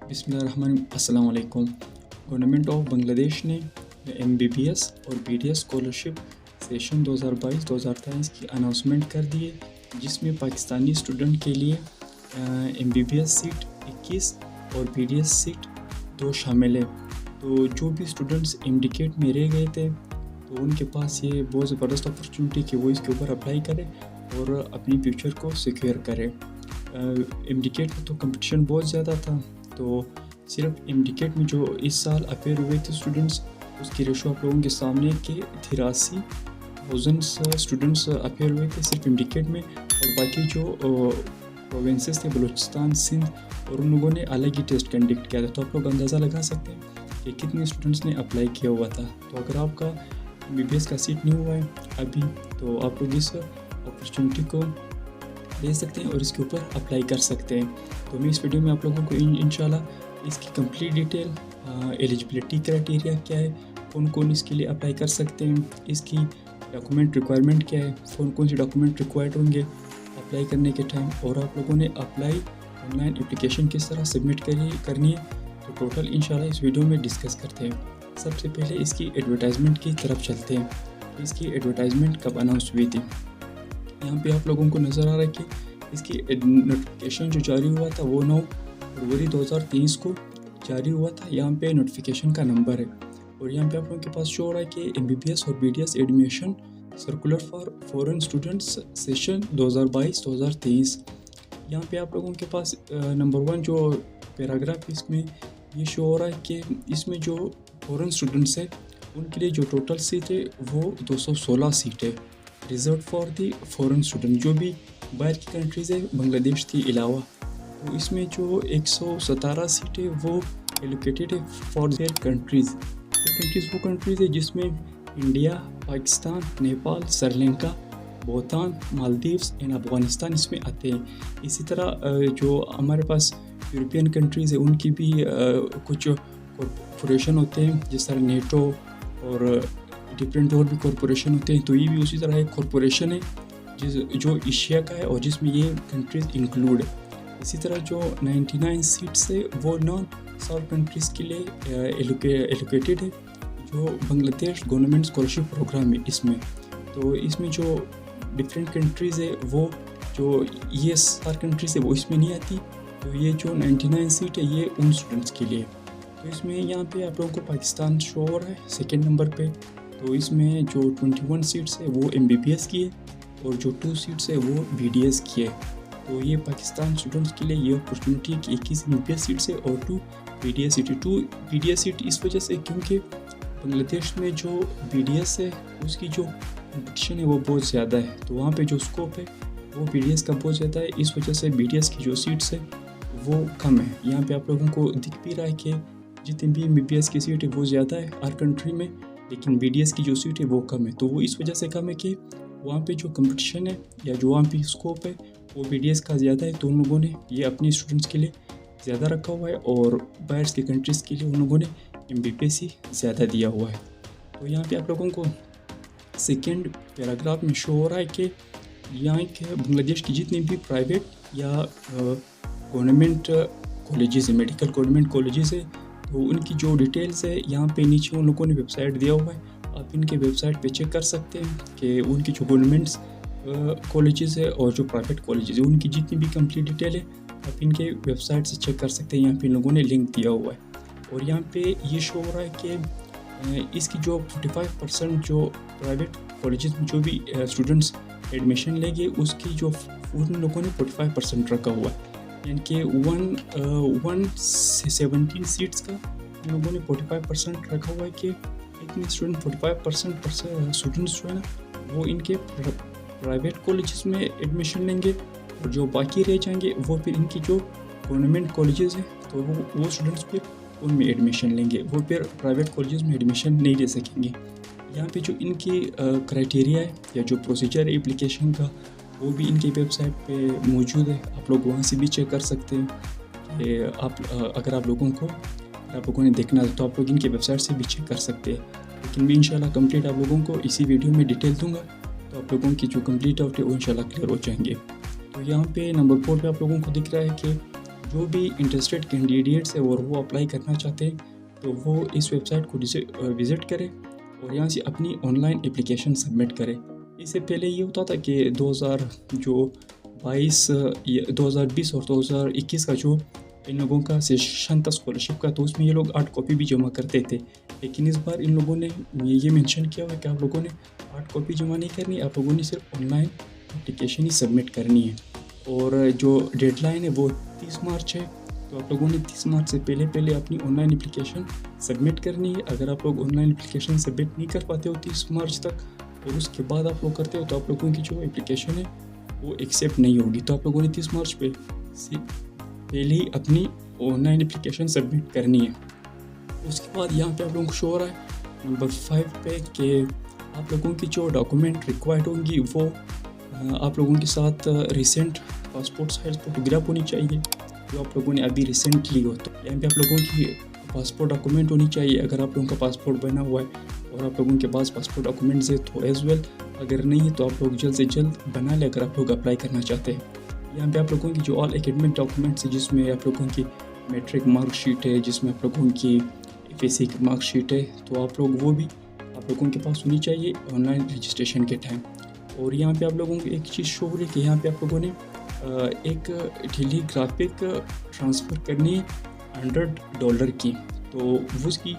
अस्सलाम वालेकुम। Government of Bangladesh ने MBBS और BDS स्कॉलरशिप सेशन 2022-2023 की अनाउंसमेंट कर दी है, जिसमें पाकिस्तानी स्टूडेंट के लिए MBBS सीट 21 और BDS सीट 2 शामिल है। तो जो भी स्टूडेंट्स इंडिकेट में रह गए थे, तो उनके पास ये बहुत ज़बरदस्त अपॉर्चुनिटी कि वो इसके ऊपर अप्लाई करें और अपनी फ्यूचर को सिक्योर करें। इंडिकेट में तो कंपटीशन बहुत ज़्यादा था, तो सिर्फ इंडिकेट में जो इस साल अपेयर हुए थे स्टूडेंट्स, उसकी रेशो आप लोगों के सामने के 83,000 स्टूडेंट्स अपेयर हुए थे सिर्फ इंडिकेट में। और बाकी जो प्रोविंसेस थे, बलूचिस्तान, सिंध, और उन लोगों ने अलग ही टेस्ट कंडक्ट किया था। तो आप लोग अंदाज़ा लगा सकते हैं कि कितने स्टूडेंट्स ने अप्लाई किया हुआ था। तो अगर आपका MBBS का सीट नहीं हुआ है अभी, तो आप लोग इस अपॉर्चुनिटी को ले सकते हैं और इसके ऊपर अप्लाई कर सकते हैं। तो मैं इस वीडियो में आप लोगों को इंशाल्लाह इसकी कंप्लीट डिटेल, एलिजिबिलिटी क्राइटेरिया क्या है, कौन कौन इसके लिए अप्लाई कर सकते हैं, इसकी डॉक्यूमेंट रिक्वायरमेंट क्या है, कौन कौन से डॉक्यूमेंट रिक्वायर्ड होंगे अप्लाई करने के टाइम, और आप लोगों ने अप्लाई ऑनलाइन एप्लीकेशन किस तरह सबमिट करनी है, तो टोटल इंशाल्लाह इस वीडियो में डिस्कस करते हैं। सबसे पहले इसकी एडवर्टाइजमेंट की तरफ चलते हैं। इसकी एडवर्टाइजमेंट कब अनाउंस हुई थी, यहाँ पे आप लोगों को नज़र आ रहा है कि इसकी नोटिफिकेशन जो जारी हुआ था वो 9 फरवरी 2023 को जारी हुआ था। यहाँ पे नोटिफिकेशन का नंबर है और यहाँ पे आप लोगों के पास शो हो रहा है कि MBBS और BDS admission circular for foreign students session 2022-2023। यहाँ पे आप लोगों के पास नंबर 1 जो पैराग्राफ इसमें ये शो हो रहा है कि इसमें जो फॉरेन स्टूडेंट्स हैं उनके लिए जो टोटल सीट है वो 216 सीट है, reserve for the foreign student, जो भी बाहर की कंट्रीज़ है बांग्लादेश के अलावा। तो इसमें जो 117 सीटें वो एलोकेटेड है फॉर देयर कंट्रीज़। वो कंट्रीज़ है जिसमें इंडिया, पाकिस्तान, नेपाल, श्रीलंका, भूटान, मालदीव्स एंड अफगानिस्तान इसमें आते हैं। इसी तरह जो हमारे पास यूरोपियन कंट्रीज़ है उनकी भी कुछ कॉरपोरेशन होते हैं, जिस तरह नेटो और डिफरेंट और भी कॉरपोरेशन होते हैं। तो ये भी उसी तरह एक कॉरपोरेशन है जो एशिया का है और जिसमें ये कंट्रीज़ इंक्लूड है। इसी तरह जो 99 सीट्स है वो नॉन साउथ कंट्रीज़ के लिए एलोकेटेड है, जो बांग्लादेश गवर्नमेंट स्कॉलरशिप प्रोग्राम है इसमें। तो इसमें जो डिफरेंट कंट्रीज़ है वो जो ये 7 कंट्रीज़ है वो इसमें नहीं आती। तो ये जो 99 सीट है ये उन स्टूडेंट्स के लिए। तो इसमें यहाँ पे आप लोगों को पाकिस्तान शो हो रहा है सेकेंड नंबर पे। तो इसमें जो 21 सीट्स है वो MBBS की है और जो 2 सीट्स है वो BDS की है। तो ये पाकिस्तान स्टूडेंट्स के लिए ये अपॉर्चुनिटी है कि 21 MBBS सीट्स है और 2 BDS सीट है। 2 BDS सीट इस वजह से क्योंकि बांग्लादेश में जो BDS है उसकी जो कंपटीशन है वो बहुत ज़्यादा है, तो वहाँ पे जो स्कोप है वो BDS का बहुत ज़्यादा है। इस वजह से BDS की जो सीट्स है वो कम है। यहाँ पे आप लोगों को दिख भी रहा है कि जितनी भी MBBS की सीट है वो ज़्यादा है हर कंट्री में, लेकिन BDS की जो सीट है वो कम है। तो वो इस वजह से कम है कि वहाँ पे जो कंपटीशन है या जो वहाँ पे स्कोप है वो BDS का ज़्यादा है। तो उन लोगों ने ये अपने स्टूडेंट्स के लिए ज़्यादा रखा हुआ है और बाहर के कंट्रीज़ के लिए उन लोगों ने MBBS ही ज़्यादा दिया हुआ है। तो यहाँ पे आप लोगों को सेकेंड पैराग्राफ में शो हो रहा है कि यहाँ के बांग्लादेश की जितनी भी प्राइवेट या गवर्नमेंट कॉलेजेस है, मेडिकल गवर्नमेंट कॉलेजेस है, तो उनकी जो डिटेल्स है यहाँ पे नीचे उन लोगों ने वेबसाइट दिया हुआ है। आप इनके वेबसाइट पे चेक कर सकते हैं कि उनकी जो गवर्नमेंट्स कॉलेजेस है और जो प्राइवेट कॉलेजेस है उनकी जितनी भी कंप्लीट डिटेल है आप इनके वेबसाइट से चेक कर सकते हैं। यहाँ पे इन लोगों ने लिंक दिया हुआ है और यहाँ पे ये शो हो रहा है कि इसकी जो 45% जो प्राइवेट कॉलेजेस में जो भी स्टूडेंट्स एडमिशन लेंगे उसकी जो उन लोगों ने 45% रखा हुआ है, यानी कि 117 सीट्स का उन लोगों ने 45% रखा हुआ है कि इतने स्टूडेंट 45% स्टूडेंट्स जो है ना वो इनके प्राइवेट कॉलेजेस में एडमिशन लेंगे और जो बाकी रह जाएंगे वो फिर इनकी जो गवर्नमेंट कॉलेजेस हैं तो वो स्टूडेंट्स फिर उनमें एडमिशन लेंगे, वो फिर प्राइवेट कॉलेजेस में एडमिशन नहीं ले सकेंगे। यहाँ पे जो इनकी क्राइटेरिया है या जो प्रोसीजर है एप्लीकेशन का वो भी इनकी वेबसाइट पे मौजूद है। आप लोग वहाँ से भी चेक कर सकते हैं कि अगर आप लोगों ने देखना है तो आप लोग इनकी वेबसाइट से भी चेक कर सकते हैं। लेकिन मैं इंशाल्लाह कंप्लीट आप लोगों को इसी वीडियो में डिटेल दूंगा, तो आप लोगों की जो कंप्लीट डाउट है वो इंशाल्लाह क्लियर हो जाएंगे। तो यहाँ पे नंबर 4 पे आप लोगों को दिख रहा है कि जो भी इंटरेस्टेड कैंडिडेट्स है और वो अप्लाई करना चाहते हैं तो वो इस वेबसाइट को विज़िट करें और यहाँ से अपनी ऑनलाइन एप्लीकेशन सबमिट करें। इससे पहले ये होता था कि 2020 और 2021 का जो इन लोगों का सेशन था स्कॉलरशिप का, तो उसमें ये लोग 8 कॉपी भी जमा करते थे। लेकिन इस बार इन लोगों ने ये मेंशन किया हुआ कि आप लोगों ने 8 कॉपी जमा नहीं करनी, आप लोगों ने सिर्फ ऑनलाइन एप्लीकेशन ही सबमिट करनी है। और जो डेडलाइन है वो 30 मार्च है, तो आप लोगों ने 30 मार्च से पहले अपनी ऑनलाइन एप्लीकेशन सबमिट करनी है। अगर आप लोग ऑनलाइन एप्लीकेशन सबमिट नहीं कर पाते हो 30 मार्च तक और उसके बाद आप लोग करते हो तो आप लोगों की जो एप्लीकेशन है वो एक्सेप्ट नहीं होगी। तो आप लोगों ने 30 मार्च से पहले ही अपनी ऑनलाइन एप्लीकेशन सबमिट करनी है। उसके बाद यहाँ पे आप लोगों को शो हो रहा है नंबर 5 पे कि आप लोगों की जो डॉक्यूमेंट रिक्वायर्ड होंगी वो आप लोगों के साथ रिसेंट पासपोर्ट साइज फोटोग्राफ होनी चाहिए जो आप लोगों ने अभी रिसेंटली हो। तो यहाँ पे आप लोगों की पासपोर्ट डॉक्यूमेंट होनी चाहिए अगर आप लोगों का पासपोर्ट बना हुआ है और आप लोगों के पास पासपोर्ट डॉक्यूमेंट्स है तो एज वेल, अगर नहीं है तो आप लोग जल्द से जल्द बना ले अगर आप लोग अप्लाई करना चाहते हैं। यहाँ पे आप लोगों की जो ऑल एकेडमिक डॉक्यूमेंट्स है जिसमें आप लोगों की मैट्रिक मार्कशीट है, जिसमें आप लोगों की FSC की मार्कशीट है, तो आप लोग वो भी आप लोगों के पास होनी चाहिए ऑनलाइन रजिस्ट्रेशन के टाइम। और यहाँ पे आप लोगों को एक चीज़ शो हो रही है कि यहाँ पे आप लोगों ने एक टेलीग्राफिक ट्रांसफ़र करनी है $100 की, तो उसकी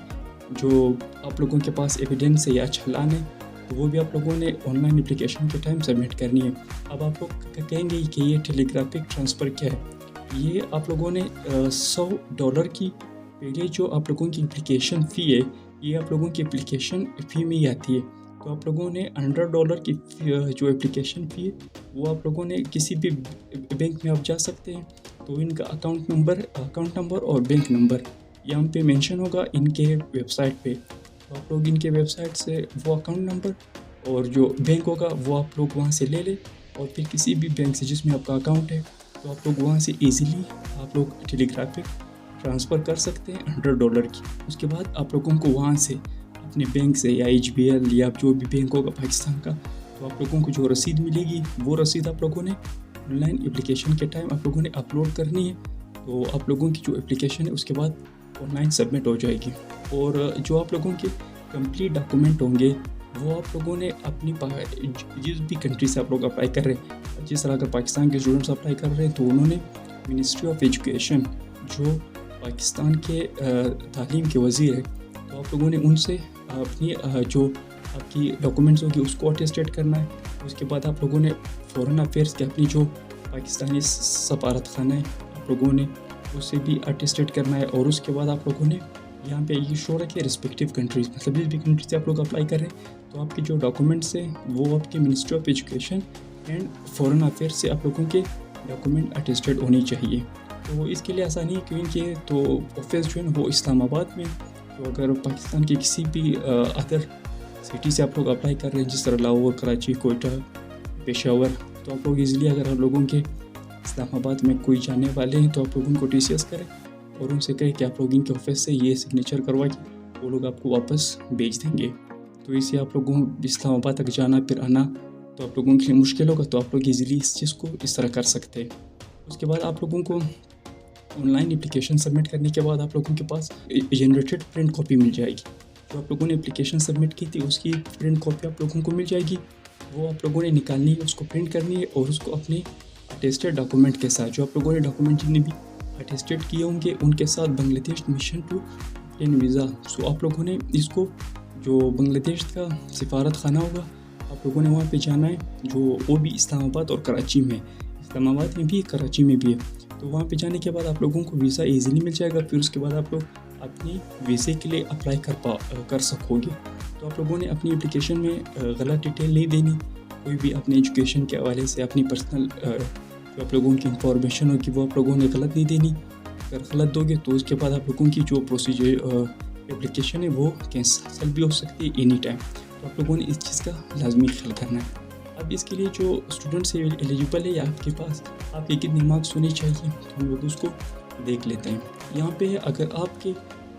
जो आप लोगों के पास एविडेंस है या चालान है तो वो भी आप लोगों ने ऑनलाइन एप्लीकेशन के टाइम सबमिट करनी है। अब आप लोग कहेंगे कि ये टेलीग्राफिक ट्रांसफ़र क्या है। ये आप लोगों ने $100 की पहले जो आप लोगों की एप्लीकेशन फ़ी है ये आप लोगों की एप्लीकेशन फ़ी में ही आती है। तो आप लोगों ने $100 की जो एप्लीकेशन फ़ी है वो आप लोगों ने किसी भी बैंक में आप जा सकते हैं, तो इनका अकाउंट नंबर और बैंक नंबर यहाँ पे मेंशन होगा इनके वेबसाइट पे। तो आप लोग इनके वेबसाइट से वो अकाउंट नंबर और जो बैंक होगा वो आप लोग वहाँ से ले लें और फिर किसी भी बैंक से जिसमें आपका अकाउंट है तो आप लोग वहाँ से ईज़िली आप लोग टेलीग्राफिक ट्रांसफ़र कर सकते हैं $100 की। उसके बाद आप लोगों को वहाँ से अपने बैंक से या HBL या जो भी बैंक होगा पाकिस्तान का, तो आप लोगों को जो रसीद मिलेगी वो रसीद आप लोगों ने ऑनलाइन एप्लीकेशन के टाइम आप लोगों ने अपलोड करनी है। तो आप लोगों की जो एप्लीकेशन है उसके बाद ऑनलाइन सबमिट हो जाएगी। और जो आप लोगों के कंप्लीट डॉक्यूमेंट होंगे वो आप लोगों ने अपनी जिस भी कंट्री से आप लोग अप्लाई कर रहे हैं, जिस तरह अगर पाकिस्तान के स्टूडेंट्स अप्लाई कर रहे हैं तो उन्होंने मिनिस्ट्री ऑफ एजुकेशन जो पाकिस्तान के तालीम के वज़ीर है तो आप लोगों ने उनसे अपनी जो आपकी डॉक्यूमेंट्स होगी उसको अटेस्टेड करना है। उसके बाद आप लोगों ने फॉरेन अफेयर्स के अपनी जो पाकिस्तानी सफारत खाना है आप लोगों ने उससे भी अटेस्टेड करना है। और उसके बाद आप लोगों ने यहाँ पे ये शो रखे रिस्पेक्टिव कंट्रीज़, मतलब जिस भी कंट्री से आप लोग अप्लाई कर रहे हैं तो आपके जो डॉक्यूमेंट्स हैं वो आपके ministry of education and foreign affairs से आप लोगों के डॉक्यूमेंट अटेस्टेड होनी चाहिए। तो इसके लिए आसानी है क्योंकि तो ऑफिस जो है वो इस्लामाबाद में, तो अगर पाकिस्तान के किसी भी अदर सिटी से आप लोग अप्लाई कर रहे हैं जिस तरह लाहौर, कराची, कोयटा, पेशावर, तो आप लोग ईज़िली अगर आप लोगों के इस्लामाबाद में कोई जाने वाले हैं तो आप लोग उनको TCS करें और उनसे कहें कि आप लोग इनके ऑफिस से ये सिग्नेचर करवा के वो लोग आपको वापस भेज देंगे। तो इससे आप लोगों को इस्लामाबाद तक जाना फिर आना तो आप लोगों के लिए मुश्किल होगा, तो आप लोग ईज़िली इस चीज़ को इस तरह कर सकते हैं। उसके बाद आप लोगों को ऑनलाइन एप्लीकेशन सबमिट करने के बाद आप लोगों के पास जनरेटेड प्रिंट कॉपी मिल जाएगी। जो आप लोगों ने एप्लीकेशन सबमिट की थी उसकी प्रिंट कॉपी आप लोगों को मिल जाएगी। वो आप लोगों ने निकालनी है, उसको प्रिंट करनी है और उसको अपने अटेस्टेड डॉक्यूमेंट के साथ, जो आप लोगों ने डॉक्यूमेंट जितने भी अटेस्टेड किए होंगे उनके साथ Bangladesh mission to obtain visa, so आप लोगों ने इसको जो बांग्लादेश का सिफारत खाना होगा आप लोगों ने वहाँ पे जाना है, जो वो भी इस्लामाबाद और कराची में, इस्लामाबाद में भी कराची में भी है। तो वहाँ पे जाने के बाद आप लोगों को वीज़ा ईज़िली मिल जाएगा। फिर उसके बाद आप लोग अपनी वीज़े के लिए अप्लाई कर सकोगे। तो आप लोगों ने अपनी एप्लीकेशन में गलत डिटेल नहीं देनी, कोई भी अपने एजुकेशन के हवाले से अपनी पर्सनल जो आप लोगों की इंफॉर्मेशन होगी वो आप लोगों ने गलत नहीं देनी। अगर गलत दोगे तो उसके बाद आप लोगों की जो प्रोसीजर एप्लीकेशन है वो कैंसिल भी हो सकती है एनी टाइम। तो आप लोगों ने इस चीज़ का लाजमी ख्याल करना है। अब इसके लिए जो स्टूडेंट्स एलिजिबल है या आपके पास आपके कितने मार्क्स होने चाहिए तो हम लोग उसको देख लेते हैं। यहाँ पे अगर आपके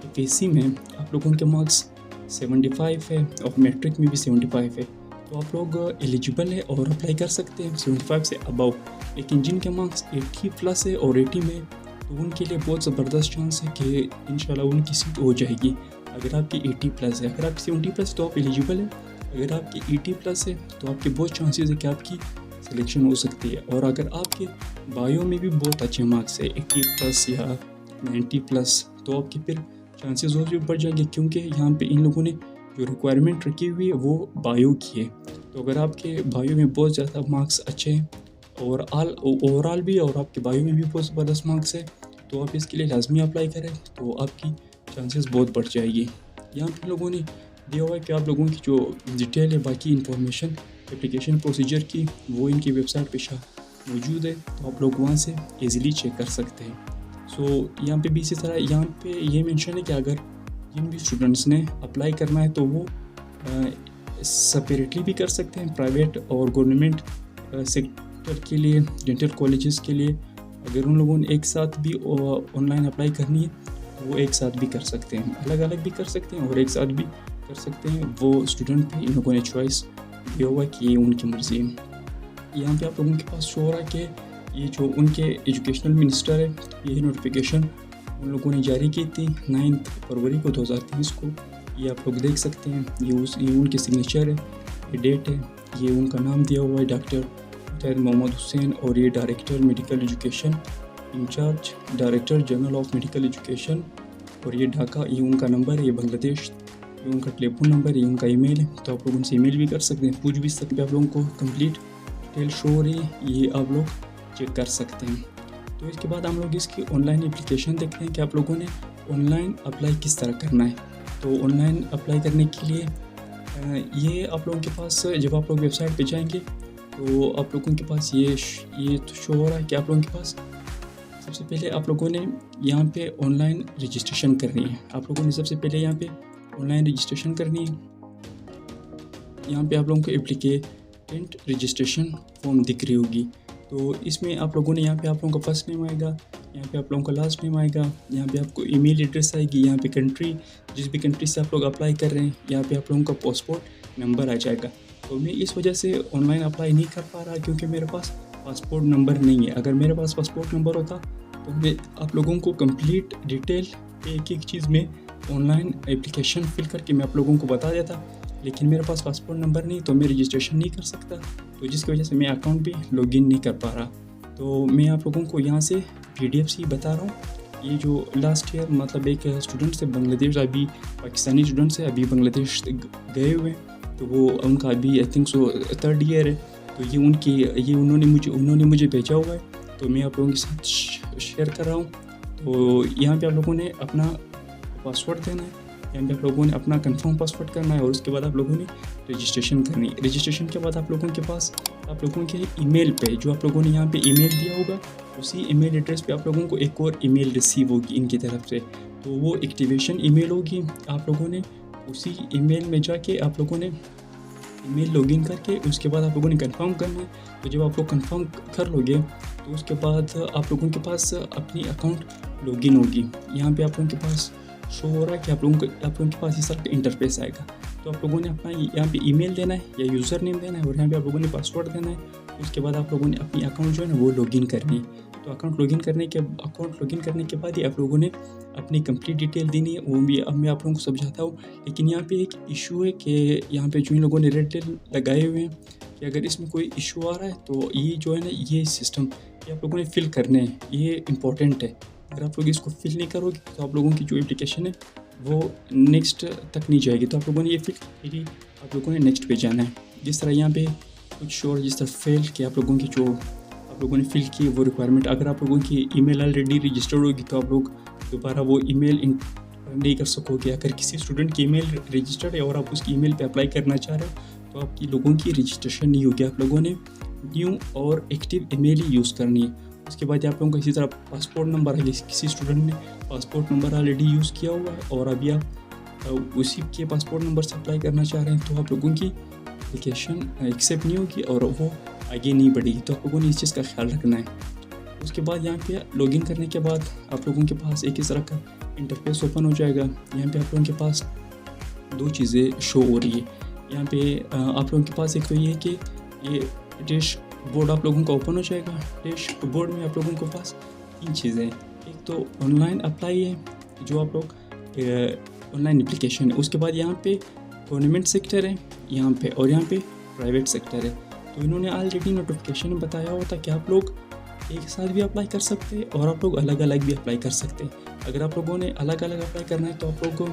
FSC में आप लोगों के मार्क्स 75 है और मैट्रिक में भी 75 है तो आप लोग एलिजिबल है और अप्लाई कर सकते हैं 75 से अबव। लेकिन जिनके मार्क्स 80 प्लस है और 80 में तो उनके लिए बहुत ज़बरदस्त चांस है कि इंशाल्लाह उनकी सीट हो जाएगी। अगर आपकी 80+ है, अगर आपकी 70+ तो आप एलिजिबल है। अगर आपकी 80+ है तो आपके बहुत चांसेस है कि आपकी सिलेक्शन हो सकती है। और अगर आपके बायो में भी बहुत अच्छे मार्क्स है 80+ या 90+, तो आपके फिर चांसेस और भी बढ़ जाएंगे, क्योंकि यहाँ पे इन लोगों ने जो रिक्वायरमेंट रखी हुई है वो बायो की है। तो अगर आपके बायो में बहुत ज़्यादा मार्क्स अच्छे हैं और ओवरऑल भी, और आपके बायो में भी बहुत ज़बरदस्त मार्क्स है, तो आप इसके लिए लाजमी अप्लाई करें, तो आपकी चांसेस बहुत बढ़ जाएगी। यहाँ पे लोगों ने दिया हुआ है कि आप लोगों की जो डिटेल है, बाकी इंफॉर्मेशन एप्लीकेशन प्रोसीजर की, वो इनकी वेबसाइट पे मौजूद है, तो आप लोग वहाँ से ईज़िली चेक कर सकते हैं। यहाँ पे भी इसी तरह यहाँ पे ये मेंशन है कि अगर जिन भी स्टूडेंट्स ने अप्लाई करना है तो वो सेपरेटली भी कर सकते हैं, प्राइवेट और गवर्नमेंट सेक्टर के लिए, डेंटल कॉलेजेस के लिए। अगर उन लोगों ने एक साथ भी ऑनलाइन अप्लाई करनी है तो वो एक साथ भी कर सकते हैं, अलग अलग भी कर सकते हैं और एक साथ भी कर सकते हैं। वो स्टूडेंट पे इन लोगों ने चॉइस दिया हुआ कि ये उनकी मर्ज़ी है। यहाँ पे आप लोगों के पास शो हो रहा है कि ये जो उनके एजुकेशनल मिनिस्टर है, यही नोटिफिकेशन उन लोगों ने जारी की थी 9 फरवरी को 2023 को। ये आप लोग देख सकते हैं, ये उनके सिग्नेचर है, ये डेट है, ये उनका नाम दिया हुआ है डॉक्टर मुतहद मोहम्मद हुसैन, और ये director medical education incharge, director general of medical education, और ये ढाका, ये उनका नंबर है, ये बांग्लादेश, ये उनका टेलीफोन नंबर है, ये उनका ईमेल है। तो आप लोग उनसे ईमेल भी कर सकते हैं, पूछ भी सकते हैं। आप लोगों को कंप्लीट डिटेल शो हो रही है, ये आप लोग चेक कर सकते हैं। तो इसके बाद हम लोग इसकी ऑनलाइन एप्लीकेशन देखते हैं कि आप लोगों ने ऑनलाइन अप्लाई किस तरह करना है। तो ऑनलाइन अप्लाई करने के लिए ये आप लोगों के पास, जब आप लोग वेबसाइट पे जाएंगे तो आप लोगों के पास ये तो शो हो रहा है कि आप लोगों के पास सबसे पहले आप लोगों ने यहाँ पे ऑनलाइन रजिस्ट्रेशन करनी है। आप लोगों ने सबसे पहले यहाँ पे ऑनलाइन रजिस्ट्रेशन करनी है। यहाँ पे आप लोगों को एप्लीकेंट रजिस्ट्रेशन फॉर्म दिख रही होगी। तो इसमें आप लोगों ने, यहाँ पे आप लोगों का फर्स्ट नेम आएगा, यहाँ पे आप लोगों का लास्ट नेम आएगा, यहाँ पे आपको ईमेल एड्रेस आएगी, यहाँ पे कंट्री, जिस भी कंट्री से आप लोग अप्लाई कर रहे हैं, यहाँ पे आप लोगों का पासपोर्ट नंबर आ जाएगा। तो मैं इस वजह से ऑनलाइन अप्लाई नहीं कर पा रहा क्योंकि मेरे पास पासपोर्ट नंबर नहीं है। अगर मेरे पास पासपोर्ट नंबर होता तो मैं आप लोगों को कंप्लीट डिटेल एक एक चीज़ में ऑनलाइन एप्लीकेशन फिल करके मैं आप लोगों को बता देता, लेकिन मेरे पास पासपोर्ट नंबर नहीं, तो मैं रजिस्ट्रेशन नहीं कर सकता, तो जिसकी वजह से मैं अकाउंट भी लॉगिन नहीं कर पा रहा। तो मैं आप लोगों को यहाँ से PDF से बता रहा हूँ। ये जो लास्ट ईयर, मतलब एक स्टूडेंट से बांग्लादेश, अभी पाकिस्तानी स्टूडेंट से अभी बांग्लादेश गए हुए हैं, तो वो उनका अभी I think so 3rd year है। तो ये उन्होंने मुझे भेजा हुआ है, तो मैं आप लोगों के साथ शेयर कर रहा हूँ। तो यहाँ पे आप लोगों ने अपना पासवर्ड देना है, यहाँ पे आप लोगों ने अपना कंफर्म पासवर्ड करना है, और उसके बाद आप लोगों ने रजिस्ट्रेशन करनी है। रजिस्ट्रेशन के बाद आप लोगों के पास, आप लोगों के ईमेल पे, जो आप लोगों ने यहाँ पे ईमेल दिया होगा, उसी ईमेल एड्रेस पे आप लोगों को एक और ईमेल रिसीव होगी इनकी तरफ से। तो वो एक्टिवेशन ईमेल होगी। आप लोगों ने उसी ईमेल में जाके आप लोगों ने ईमेल लॉगिन करके उसके बाद आप लोगों ने कंफर्म करना है। तो जब आप लोग कंफर्म कर लोगे तो उसके बाद आप लोगों के पास अपनी अकाउंट लॉगिन होगी। यहाँ पे आप लोगों के पास शो हो रहा है कि आप लोगों के पास इस तरह का इंटरफेस आएगा। तो आप लोगों ने अपना यहाँ पे ईमेल देना है या यूज़र नेम देना है, और यहाँ पे आप लोगों ने पासवर्ड देना है। उसके बाद आप लोगों ने अपनी अकाउंट जो है ना वो लॉगिन करनी है। तो अकाउंट लॉगिन करने के बाद ही आप लोगों ने अपनी कंप्लीट डिटेल देनी है, वो भी अब मैं आप लोगों को समझाता हूँ। लेकिन यहाँ पे एक इशू है कि यहाँ पे जो इन लोगों ने रेड टेल लगाए हुए हैं कि अगर इसमें कोई इशू आ रहा है तो ये जो है ना, ये सिस्टम ये आप लोगों ने फिल करने हैं, ये इम्पोर्टेंट है। अगर आप लोग इसको फिल नहीं करोगे तो आप लोगों की जो एप्लीकेशन है वो नेक्स्ट तक नहीं जाएगी। तो आप लोगों ने ये फिर आप लोगों ने नेक्स्ट पे जाना है। जिस तरह यहाँ पे कुछ श्योर, जिस तरह फेल कि आप लोगों की जो आप लोगों ने फिल की वो रिक्वायरमेंट, अगर आप लोगों की ईमेल ऑलरेडी रजिस्टर्ड होगी तो आप लोग दोबारा वो ईमेल नहीं कर सकोगे। अगर किसी स्टूडेंट की ईमेल रजिस्टर्ड है और आप उसकी ईमेल पे अप्लाई करना चाह रहे हो तो आपकी लोगों की रजिस्ट्रेशन नहीं होगी। आप लोगों ने न्यू और एक्टिव ईमेल ही यूज़ करनी है। उसके बाद आप लोगों को इसी तरह पासपोर्ट नंबर है, किसी स्टूडेंट ने पासपोर्ट नंबर ऑलरेडी यूज़ किया हुआ है और अभी आप उसी के पासपोर्ट नंबर से अप्लाई करना चाह रहे हैं, तो आप लोगों की एप्लीकेशन एक्सेप्ट नहीं होगी और वो आगे नहीं बढ़ेगी। तो आप लोगों ने इस चीज़ का ख्याल रखना है। उसके बाद यहाँ पे लॉगिन करने के बाद आप लोगों के पास एक इस तरह का इंटरफेस ओपन हो जाएगा। यहाँ पे आप लोगों के पास दो चीज़ें शो हो रही है। यहाँ पे आप लोगों के पास एक तो ये है कि ये डैश बोर्ड आप लोगों का ओपन हो जाएगा। डैश बोर्ड में आप लोगों के पास तीन चीज़ें हैं। एक तो ऑनलाइन अप्लाई है जो आप लोग ऑनलाइन एप्लीकेशन है, उसके बाद यहाँ पे गवर्नमेंट सेक्टर है यहाँ पे, और यहाँ पे प्राइवेट सेक्टर है। तो इन्होंने ऑलरेडी नोटिफिकेशन में बताया होता कि आप लोग एक साथ भी अप्लाई कर सकते हैं और आप लोग अलग अलग भी अप्लाई कर सकते हैं। अगर आप लोगों ने अलग अलग अप्लाई करना है तो आप लोग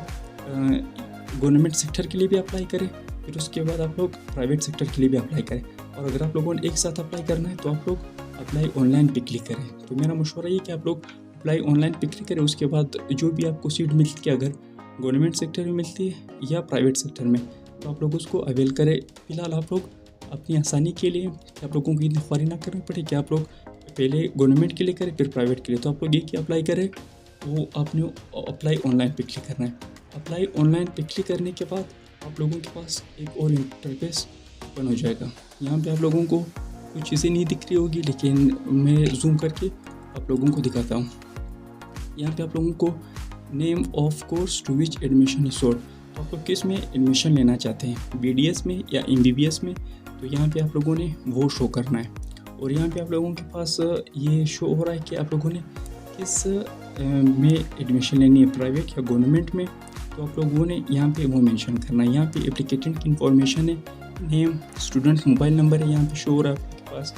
गवर्नमेंट सेक्टर के लिए भी अप्लाई करें, फिर उसके बाद आप लोग प्राइवेट सेक्टर के लिए भी अप्लाई करें। और अगर आप लोगों ने एक साथ अप्लाई करना है तो आप लोग अप्लाई ऑनलाइन पे क्लिक करें। तो मेरा मशवरा ये कि आप लोग अप्लाई ऑनलाइन पे क्लिक करें, उसके बाद जो भी आपको सीट मिलती है, अगर गवर्नमेंट सेक्टर में मिलती है या प्राइवेट सेक्टर में, तो आप लोग उसको अवेल करें। फिलहाल आप लोग अपनी आसानी के लिए कि आप लोगों की इतनी ख्वारी ना करनी पड़े कि आप लोग पहले गवर्नमेंट के लिए करें फिर प्राइवेट के लिए, तो आप लोग ये कि अप्लाई करें, वो आपने अप्लाई ऑनलाइन पे क्लिक करना है। अप्लाई ऑनलाइन पे क्लिक करने के बाद आप लोगों के पास एक और इंटरफेस ओपन हो जाएगा। यहाँ पे आप लोगों को कुछ चीज़ें नहीं दिख रही होगी, लेकिन मैं जूम करके आप लोगों को दिखाता हूँ। यहाँ पे आप लोगों को name of course to which admission is sold, तो आप लोग किस में एडमिशन लेना चाहते हैं, BDS में या MBBS में, तो यहाँ पे आप लोगों ने वो शो करना है। और यहाँ पे आप लोगों के पास ये शो हो रहा है कि आप लोगों ने किस में एडमिशन लेनी है, प्राइवेट या गवर्नमेंट में, तो आप लोगों ने यहाँ पे वो मेंशन करना है। यहाँ पे एप्लीकेटेंट की इंफॉर्मेशन है, नेम, स्टूडेंट मोबाइल नंबर है, यहाँ पे शो हो रहा है आपके पास।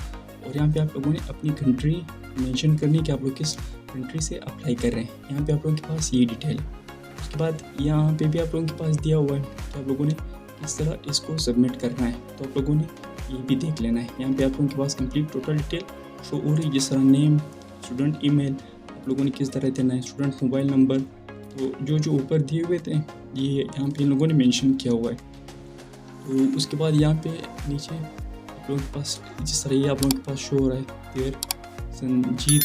और यहाँ पे आप लोगों ने अपनी कंट्री मेंशन करनी है कि आप लोग किस कंट्री से अप्लाई कर रहे हैं। यहाँ पे आप लोगों के पास ये डिटेल। उसके बाद यहाँ पे भी आप लोगों के पास दिया हुआ है कि आप लोगों ने किस तरह इसको सबमिट करना है, तो आप लोगों ने ये भी देख लेना है। यहाँ पे आप लोगों के पास कंप्लीट टोटल डिटेल शो हो रही है, जिस तरह नेम, स्टूडेंट ईमेल आप लोगों ने किस तरह देना है, स्टूडेंट मोबाइल नंबर, तो जो ऊपर दिए हुए थे ये यहाँ पे इन लोगों ने मेंशन किया हुआ है। तो उसके बाद यहाँ पे नीचे आप लोगों के पास जिस तरह ये आप लोगों के पास शो हो रहा है, dear Sanjeet,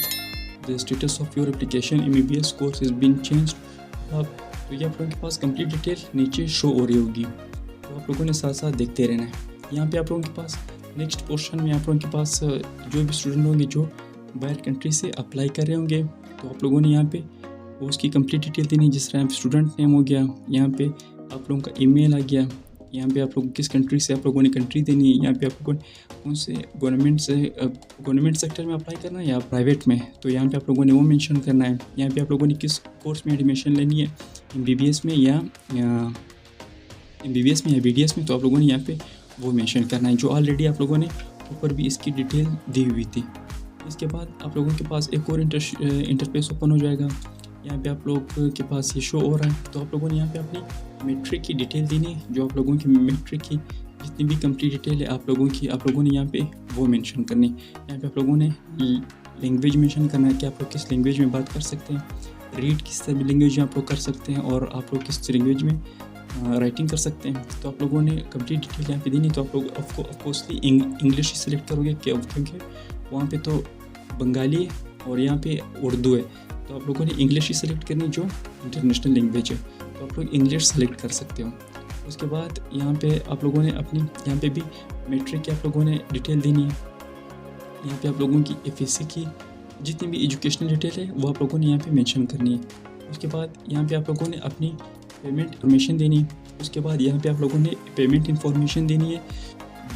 the status of your application MBBS course is been changed. तो ये आप लोगों के पास कंप्लीट डिटेल नीचे शो हो रही होगी, तो आप लोगों ने साथ साथ देखते रहना है। यहाँ पे आप लोगों के पास नेक्स्ट पोर्शन में आप लोगों के पास जो भी स्टूडेंट होंगे जो बाहर कंट्री से अप्लाई कर रहे होंगे, तो आप लोगों ने यहाँ पे उसकी कंप्लीट डिटेल देनी है। जिस तरह स्टूडेंट नेम हो गया, यहाँ पे आप लोगों का ईमेल आ गया, यहाँ पे आप लोग किस कंट्री से आप लोगों ने कंट्री देनी है, यहाँ पे आप लोगों ने कौन से गवर्नमेंट सेक्टर में अप्लाई करना है या प्राइवेट में, तो यहाँ पे आप लोगों ने वो मेंशन करना है। यहाँ पे आप लोगों ने किस कोर्स में एडमिशन लेनी है, MBBS में या BDS में, तो आप लोगों ने यहाँ पे वो मेंशन करना है, जो ऑलरेडी आप लोगों ने ऊपर भी इसकी डिटेल दी हुई थी। इसके बाद आप लोगों के पास एक और इंटरफेस ओपन हो जाएगा। यहाँ पे आप लोग के पास ये शो हो रहा है, तो आप लोगों ने यहाँ पे अपनी मैट्रिक की डिटेल देनी है, जो आप लोगों की मैट्रिक की जितनी भी कंप्लीट डिटेल है आप लोगों ने यहाँ पे वो मेंशन करनी है। यहाँ पे आप लोगों ने लैंग्वेज मेंशन करना है कि आप लोग किस लैंग्वेज में बात कर सकते हैं, रीड किस तरह लैंग्वेज में आप लोग कर सकते हैं, और आप लोग किस लैंग्वेज में राइटिंग कर सकते हैं। तो आप लोगों ने कंप्लीट डिटेल यहाँ पे देनी, तो आप लोग ऑफकोर्सली इंग्लिश ही सिलेक्ट करोगे क्योंकि वहाँ पे तो बंगाली और यहाँ पे उर्दू है, तो आप लोगों ने इंग्लिश ही सिलेक्ट करनी जो इंटरनेशनल लैंग्वेज है, तो आप लोग इंग्लिश सेलेक्ट कर सकते हो। उसके बाद यहाँ पे आप लोगों ने अपनी यहाँ पे भी मैट्रिक की आप लोगों ने डिटेल देनी है। यहाँ पे आप लोगों की FSC की जितनी भी एजुकेशनल डिटेल है वो आप लोगों ने यहाँ पे मेंशन करनी है। उसके बाद यहाँ पे आप लोगों ने अपनी पेमेंट इन्फॉर्मेशन देनी है। उसके बाद यहाँ पे आप लोगों ने पेमेंट इन्फॉर्मेशन देनी है,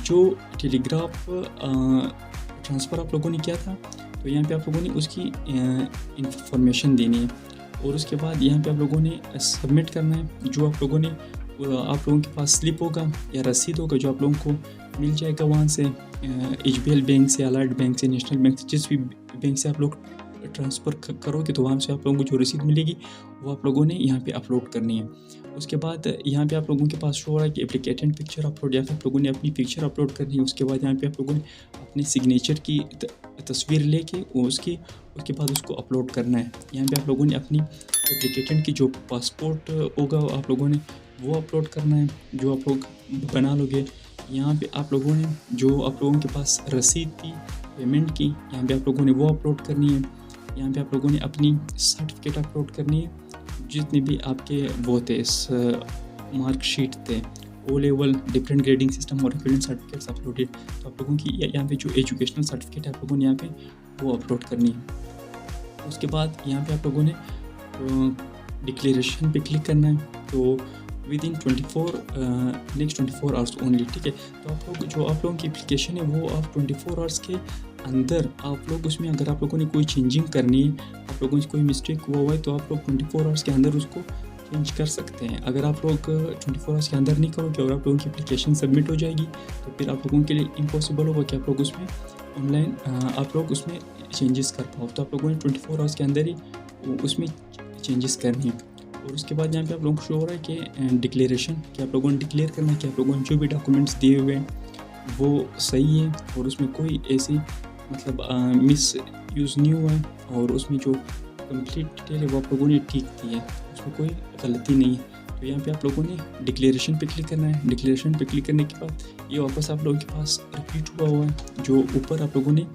जो टेलीग्राफ ट्रांसफ़र आप लोगों ने किया था, तो यहाँ पे आप लोगों ने उसकी इंफॉर्मेशन देनी है। और उसके बाद यहाँ पे आप लोगों ने सबमिट करना है, जो आप लोगों के पास स्लिप होगा या रसीद होगा जो आप लोगों को मिल जाएगा वहाँ से, HBL बैंक से, अलाइड बैंक से, नेशनल बैंक से, जिस भी बैंक से आप लोग ट्रांसफ़र करोगे तो वहाँ से आप लोगों को जो रसीद मिलेगी वो आप लोगों ने यहाँ पे अपलोड करनी है। उसके बाद यहाँ पे आप लोगों के पास शो हो रहा है कि एप्लीकेटेंट पिक्चर अपलोड, या फिर आप लोगों ने अपनी पिक्चर अपलोड करनी है। उसके बाद यहाँ पे आप लोगों ने अपनी सिग्नेचर की तस्वीर लेके उसके बाद उसको अपलोड करना है। यहाँ पे आप लोगों ने अपनी एप्लीकेटेंट की जो पासपोर्ट होगा आप लोगों ने वो अपलोड करना है, जो आप लोग बना लोगे। यहाँ पे आप लोगों ने जो आप लोगों के पास रसीद थी पेमेंट की, यहाँ पे आप लोगों ने वो अपलोड करनी है। यहाँ पे आप लोगों ने अपनी सर्टिफिकेट अपलोड करनी है, जितने भी आपके वो थे मार्कशीट थे, O level, different grading system और डिफरेंट सर्टिफिकेट्स अपलोडेड, तो आप लोगों की यहाँ पे जो एजुकेशनल सर्टिफिकेट है आप लोगों ने यहाँ पे वो अपलोड करनी है। उसके बाद यहाँ पे आप लोगों ने डिक्लेरेशन पे क्लिक करना है, तो with in next 24 hours only, ठीक है। तो आप लोगों की एप्लीकेशन है वो आप 24 आवर्स के अंदर आप लोग उसमें अगर आप लोगों ने कोई चेंजिंग करनी है, आप लोगों से कोई मिस्टेक हुआ है, तो आप लोग 24 आवर्स के अंदर उसको चेंज कर सकते हैं। अगर आप लोग 24 आवर्स के अंदर नहीं करोगे और आप लोगों की एप्लीकेशन सबमिट हो जाएगी, तो फिर आप लोगों के लिए इम्पॉसिबल होगा कि आप लोग उसमें ऑनलाइन आप लोग उसमें चेंजेस कर पाओ। तो आप लोगों ने 24 आवर्स के अंदर ही उसमें चेंजेस करनी है। और उसके बाद यहाँ पे आप लोगों को शो हो रहा है कि डिक्लेरेशन, कि आप लोगों ने डिक्लेयर करना है कि आप लोगों ने जो भी डॉक्यूमेंट्स दिए हुए हैं वो सही है और उसमें कोई ऐसी मतलब मिस यूज़ नहीं हुआ है, और उसमें जो कंप्लीट डिटेल है वो आप लोगों ने ठीक दी है, उसमें कोई गलती नहीं है। तो यहाँ पे आप लोगों ने डिक्लेरेशन पे क्लिक करना है। डिक्लेरेशन पे क्लिक करने के बाद ये वापस आप लोगों के पास रिपीट हुआ है। जो ऊपर आप लोगों ने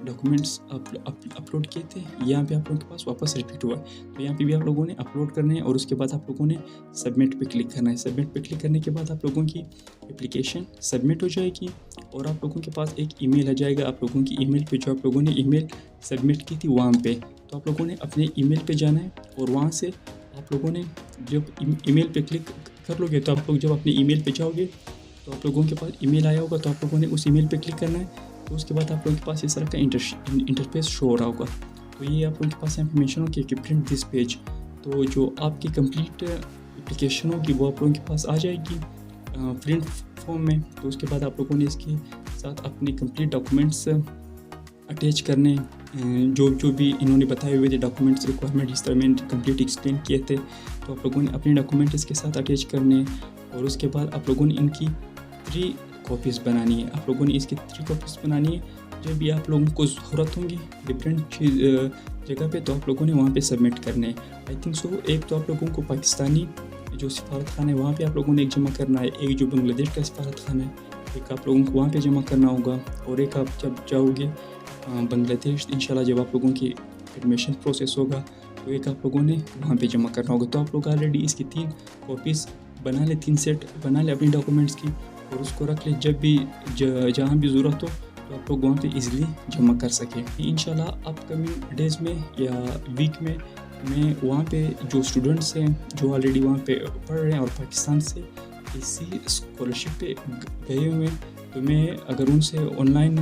डॉक्यूमेंट्स अपलोड किए थे, यहाँ पे आप लोगों के पास वापस रिपीट हुआ है। तो यहाँ पे भी आप लोगों ने अपलोड करना है और उसके बाद आप लोगों ने सबमिट पे क्लिक करना है। सबमिट पे क्लिक करने के बाद आप लोगों की एप्लीकेशन सबमिट हो जाएगी और आप लोगों के पास एक ईमेल आ जाएगा। आप लोगों की ईमेल पे जो आप लोगों ने ईमेल सबमिट की थी वहाँ पे, तो आप लोगों ने अपने ईमेल पे जाना है और वहाँ से आप लोगों ने जब ईमेल पे क्लिक कर लोगे, तो आप लोग जब अपने ईमेल पे जाओगे तो आप लोगों के पास ईमेल आया होगा, तो आप लोगों ने उस ईमेल पे क्लिक करना है। तो उसके बाद आप लोगों के पास इस तरह का इंटरफेस शो हो रहा होगा। तो ये आप लोगों के पास यहाँ पे मेंशन हो कि प्रिंट दिस पेज। तो जो आपकी कंप्लीट एप्लीकेशन होगी वो आप लोगों के पास आ जाएगी प्रिंट फॉर्म में। तो उसके बाद आप लोगों ने इसके साथ अपने कंप्लीट डॉक्यूमेंट्स अटैच करने, जो भी इन्होंने बताए हुए थे डॉक्यूमेंट्स रिक्वायरमेंट, इस तरह मैंने कंप्लीट एक्सप्लेन किए थे। तो आप लोगों ने अपने डॉक्यूमेंट इसके साथ अटैच करने और उसके बाद आप लोगों ने इनकी 3 कॉपीज़ बनानी है। आप लोगों ने इसकी 3 कॉपीज़ बनानी है। जब भी आप लोगों को ज़रूरत होंगी डिफरेंट जगह पे, तो आप लोगों ने वहाँ पे सबमिट करने हैं। आई थिंक सो एक तो आप लोगों को पाकिस्तानी जो सफारत खाना है वहाँ पे आप लोगों ने एक जमा करना है, एक जो बांग्लादेश का सफारत खाना है एक आप लोगों को वहाँ पे जमा करना होगा, और एक आप जब जाओगे बांग्लादेश इंशाल्लाह जब आप लोगों की एडमिशन प्रोसेस होगा तो एक आप लोगों ने वहाँ पे जमा करना होगा। तो आप लोग ऑलरेडी इसकी 3 कॉपीज़ बना ले, 3 सेट बना ले अपनी डॉक्यूमेंट्स की और उसको रख ले। जब भी जहाँ भी ज़रूरत हो तो आप लोग वहाँ पे इजीली जमा कर सकें। इंशाल्लाह अपकमिंग डेज़ में या वीक में मैं वहाँ पे जो स्टूडेंट्स हैं जो ऑलरेडी वहाँ पे पढ़ रहे हैं और पाकिस्तान से इसी स्कॉलरशिप पे गए हुए हैं, तो मैं अगर उनसे ऑनलाइन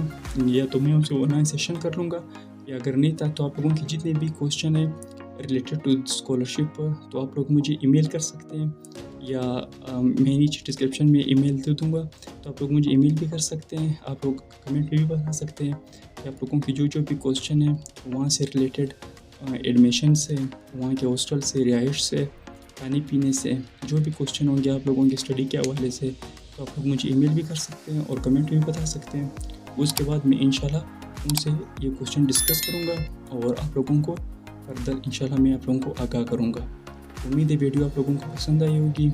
या तो मैं उनसे ऑनलाइन सेशन कर लूँगा, या अगर नहीं था तो आप लोगों के जितने भी क्वेश्चन है रिलेटेड टू स्कॉलरशिप तो आप लोग मुझे ईमेल कर सकते हैं, या मैं नीचे डिस्क्रिप्शन में ईमेल दे दूँगा, तो आप लोग मुझे ईमेल भी कर सकते हैं। आप लोग कमेंट में भी बता सकते हैं कि आप लोगों की जो भी क्वेश्चन है वहाँ से रिलेटेड, एडमिशन से, वहाँ के हॉस्टल से, रिहाइश से, खाने पीने से, जो भी क्वेश्चन होंगे आप लोगों की स्टडी के हवाले से, तो आप लोग मुझे ईमेल भी कर सकते हैं और कमेंट में भी बता सकते हैं। उसके बाद मैं इंशाल्लाह उनसे ये क्वेश्चन डिस्कस करूँगा और आप लोगों को फर्दर इंशाल्लाह मैं आप लोगों को आगाह करूँगा। उम्मीद है वीडियो आप लोगों को पसंद आई होगी।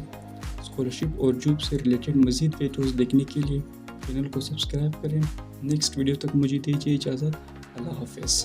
स्कॉलरशिप और जॉब से रिलेटेड मज़ीद वीडियोज़ देखने के लिए चैनल को सब्सक्राइब करें। नेक्स्ट वीडियो तक मुझे दीजिए इजाज़त। अल्लाह हाफ़िज़।